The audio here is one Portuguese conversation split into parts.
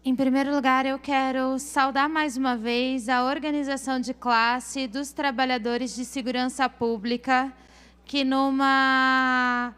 Em primeiro lugar, eu quero saudar mais uma vez a organização de classe dos trabalhadores de segurança pública, que numa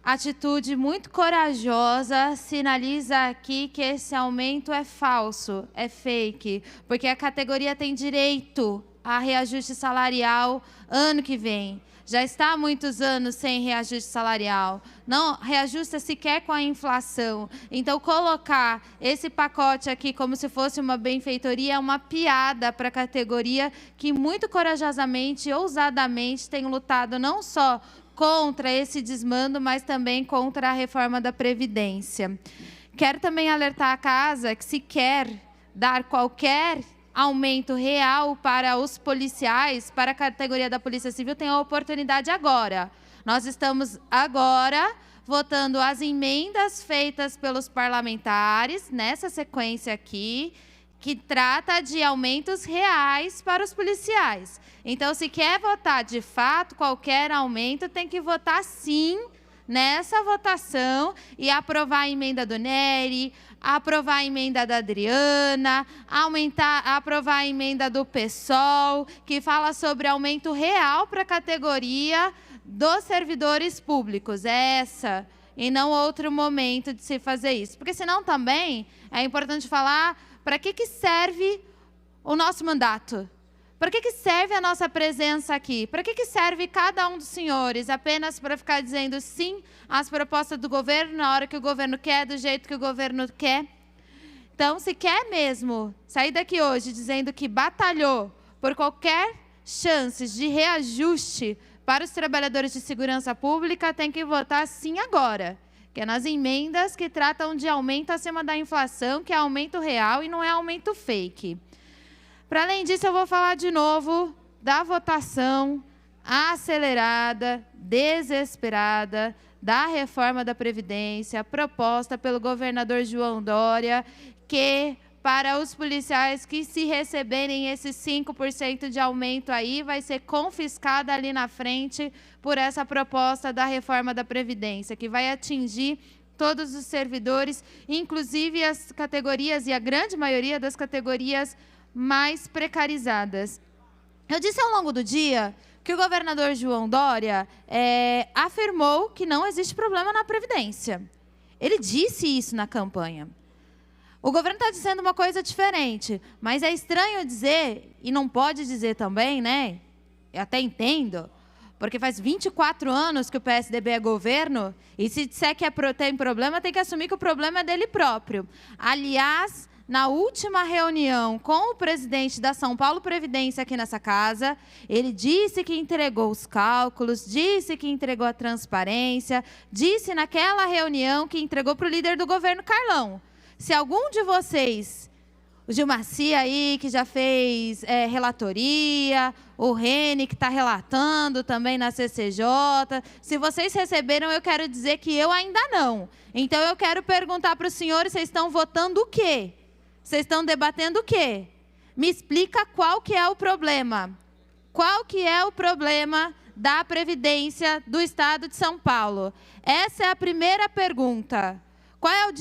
atitude muito corajosa sinaliza aqui que esse aumento é falso, é fake, porque a categoria tem direito a reajuste salarial ano que vem. Já está há muitos anos sem reajuste salarial. Não reajusta sequer com a inflação. Então, colocar esse pacote aqui como se fosse uma benfeitoria é uma piada para a categoria que muito corajosamente, ousadamente, tem lutado não só contra esse desmando, mas também contra a reforma da Previdência. Quero também alertar a casa que, se quer dar qualquer aumento real para os policiais, para a categoria da Polícia Civil, tem a oportunidade agora. Nós estamos agora votando as emendas feitas pelos parlamentares, nessa sequência aqui, que trata de aumentos reais para os policiais. Então, se quer votar de fato qualquer aumento, tem que votar sim nessa votação e aprovar a emenda do Nery, aprovar a emenda da Adriana, aprovar a emenda do PSOL, que fala sobre aumento real para a categoria dos servidores públicos. É essa, e não outro momento de se fazer isso. Porque senão também é importante falar para que serve o nosso mandato. Para que serve a nossa presença aqui? Para que serve cada um dos senhores? Apenas para ficar dizendo sim às propostas do governo, na hora que o governo quer, do jeito que o governo quer? Então, se quer mesmo sair daqui hoje dizendo que batalhou por qualquer chance de reajuste para os trabalhadores de segurança pública, tem que votar sim agora, que é nas emendas que tratam de aumento acima da inflação, que é aumento real e não é aumento fake. Para além disso, eu vou falar de novo da votação acelerada, desesperada, da reforma da Previdência, proposta pelo governador João Dória, que para os policiais que se receberem esses 5% de aumento aí, vai ser confiscada ali na frente por essa proposta da reforma da Previdência, que vai atingir todos os servidores, inclusive as categorias, e a grande maioria das categorias mais precarizadas. Eu disse ao longo do dia que o governador João Dória afirmou que não existe problema na Previdência. Ele disse isso na campanha. O governo está dizendo uma coisa diferente, mas é estranho dizer, e não pode dizer também, né? Eu até entendo, porque faz 24 anos que o PSDB é governo, e se disser que tem problema, tem que assumir que o problema é dele próprio. Aliás, na última reunião com o presidente da São Paulo Previdência aqui nessa casa, ele disse que entregou os cálculos, disse que entregou a transparência, disse naquela reunião que entregou para o líder do governo, Carlão. Se algum de vocês, o Gilmaci aí, que já fez relatoria, o Rene, que está relatando também na CCJ, se vocês receberam, eu quero dizer que eu ainda não. Então, eu quero perguntar para os senhores, vocês estão votando o quê? Vocês estão debatendo o quê? Me explica qual que é o problema. Qual que é o problema da Previdência do Estado de São Paulo? Essa é a primeira pergunta. Qual é o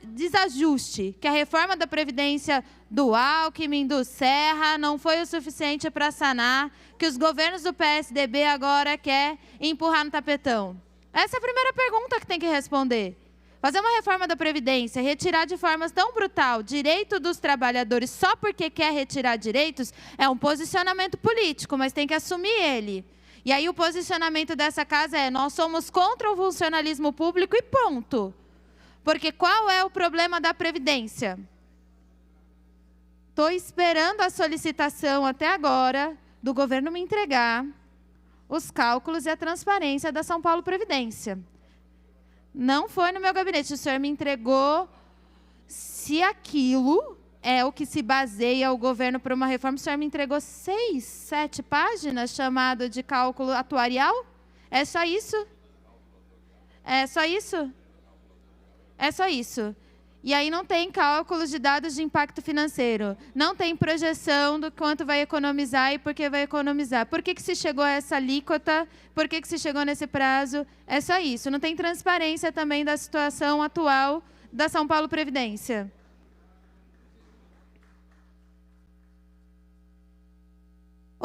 desajuste? Que a reforma da Previdência do Alckmin, do Serra, não foi o suficiente para sanar, que os governos do PSDB agora querem empurrar no tapetão? Essa é a primeira pergunta que tem que responder. Fazer uma reforma da Previdência, retirar de forma tão brutal direito dos trabalhadores só porque quer retirar direitos, é um posicionamento político, mas tem que assumir ele. E aí o posicionamento dessa casa é: nós somos contra o funcionalismo público e ponto. Porque qual é o problema da Previdência? Estou esperando a solicitação até agora do governo me entregar os cálculos e a transparência da São Paulo Previdência. Não foi no meu gabinete, o senhor me entregou. Se aquilo é o que se baseia o governo para uma reforma, o senhor me entregou 6, 7 páginas chamado de cálculo atuarial? É só isso? É só isso? É só isso. E aí não tem cálculos de dados de impacto financeiro. Não tem projeção do quanto vai economizar e por que vai economizar. Por que se chegou a essa alíquota? Por que se chegou nesse prazo? É só isso. Não tem transparência também da situação atual da São Paulo Previdência.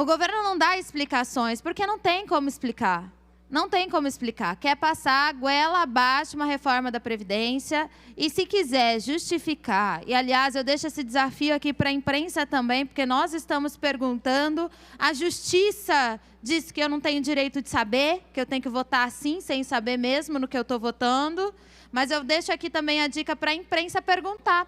O governo não dá explicações, porque não tem como explicar. Não tem como explicar. Quer passar goela abaixo uma reforma da Previdência e, se quiser justificar, e, aliás, eu deixo esse desafio aqui para a imprensa também, porque nós estamos perguntando, a Justiça diz que eu não tenho direito de saber, que eu tenho que votar assim, sem saber mesmo no que eu estou votando, mas eu deixo aqui também a dica para a imprensa perguntar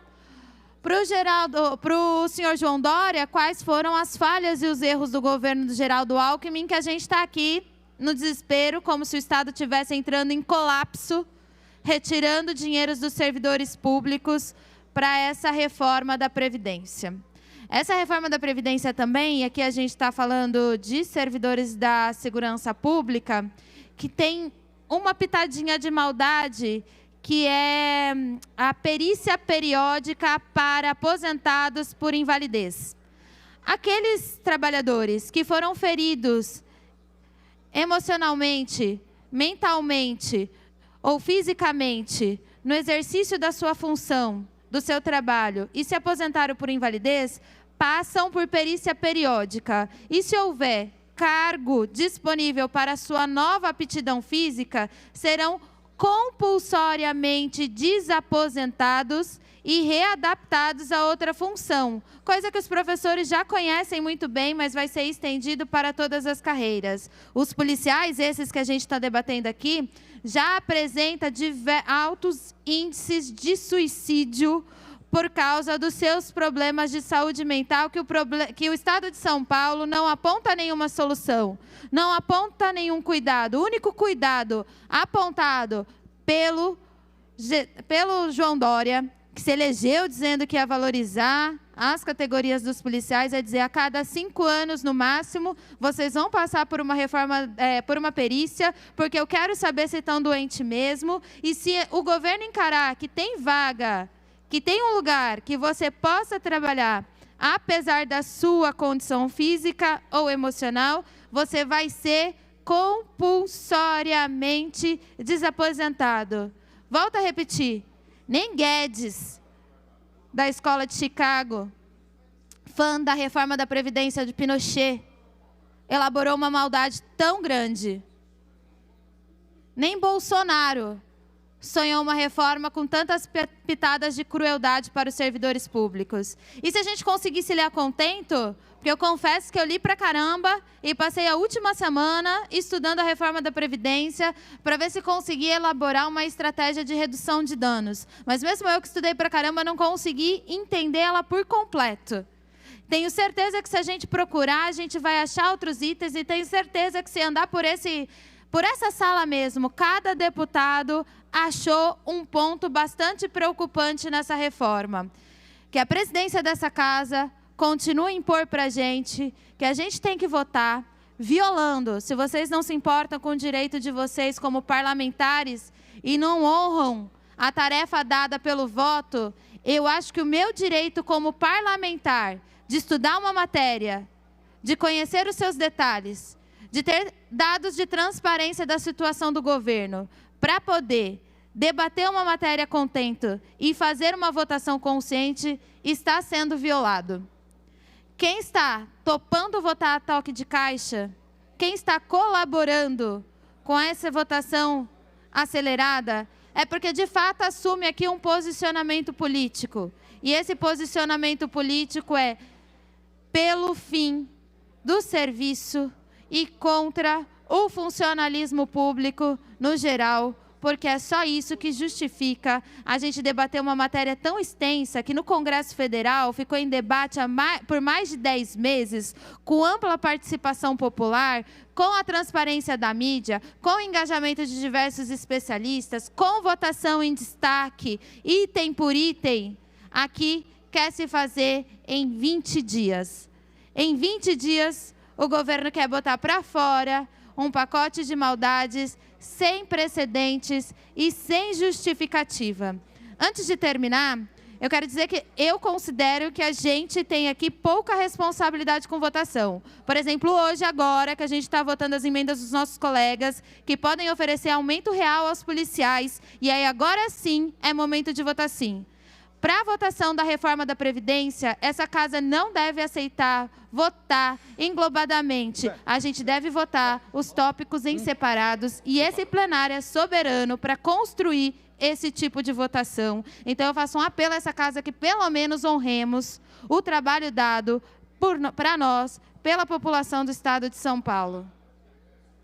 para o senhor João Dória quais foram as falhas e os erros do governo do Geraldo Alckmin, que a gente está aqui no desespero, como se o Estado estivesse entrando em colapso, retirando dinheiros dos servidores públicos para essa reforma da Previdência. Essa reforma da Previdência também, e aqui a gente está falando de servidores da segurança pública, que tem uma pitadinha de maldade, que é a perícia periódica para aposentados por invalidez. Aqueles trabalhadores que foram feridos emocionalmente, mentalmente ou fisicamente no exercício da sua função, do seu trabalho, e se aposentaram por invalidez, passam por perícia periódica. E se houver cargo disponível para sua nova aptidão física, serão compulsoriamente desaposentados e readaptados a outra função, coisa que os professores já conhecem muito bem, mas vai ser estendido para todas as carreiras. Os policiais, esses que a gente está debatendo aqui, já apresentam altos índices de suicídio por causa dos seus problemas de saúde mental, que o Estado de São Paulo não aponta nenhuma solução, não aponta nenhum cuidado. O único cuidado apontado pelo João Dória, que se elegeu dizendo que ia valorizar as categorias dos policiais, é dizer, a cada 5 anos, no máximo, vocês vão passar por uma reforma, por uma perícia, porque eu quero saber se estão doentes mesmo, e se o governo encarar que tem vaga, que tem um lugar que você possa trabalhar, apesar da sua condição física ou emocional, você vai ser compulsoriamente desaposentado. Volto a repetir. Nem Guedes, da Escola de Chicago, fã da reforma da Previdência de Pinochet, elaborou uma maldade tão grande. Nem Bolsonaro sonhou uma reforma com tantas pitadas de crueldade para os servidores públicos. E se a gente conseguisse ler a contento, porque eu confesso que eu li pra caramba e passei a última semana estudando a reforma da Previdência para ver se conseguia elaborar uma estratégia de redução de danos. Mas mesmo eu que estudei pra caramba, não consegui entender ela por completo. Tenho certeza que se a gente procurar, a gente vai achar outros itens, e tenho certeza que se andar por essa sala mesmo, cada deputado achou um ponto bastante preocupante nessa reforma. Que a presidência dessa casa continua a impor para a gente que a gente tem que votar, violando. Se vocês não se importam com o direito de vocês como parlamentares e não honram a tarefa dada pelo voto, eu acho que o meu direito como parlamentar de estudar uma matéria, de conhecer os seus detalhes, de ter dados de transparência da situação do governo, para poder debater uma matéria a contento e fazer uma votação consciente, está sendo violado. Quem está topando votar a toque de caixa, quem está colaborando com essa votação acelerada, é porque, de fato, assume aqui um posicionamento político. E esse posicionamento político é pelo fim do serviço e contra o funcionalismo público no geral, porque é só isso que justifica a gente debater uma matéria tão extensa que no Congresso Federal ficou em debate por mais de 10 meses, com ampla participação popular, com a transparência da mídia, com o engajamento de diversos especialistas, com votação em destaque, item por item. Aqui quer se fazer em 20 dias. Em 20 dias, o governo quer botar para fora um pacote de maldades sem precedentes e sem justificativa. Antes de terminar, eu quero dizer que eu considero que a gente tem aqui pouca responsabilidade com votação. Por exemplo, hoje, agora, que a gente está votando as emendas dos nossos colegas, que podem oferecer aumento real aos policiais, e aí agora sim é momento de votar sim. Para a votação da reforma da Previdência, essa casa não deve aceitar votar englobadamente. A gente deve votar os tópicos em separados e esse plenário é soberano para construir esse tipo de votação. Então, eu faço um apelo a essa casa que, pelo menos, honremos o trabalho dado para nós, pela população do Estado de São Paulo.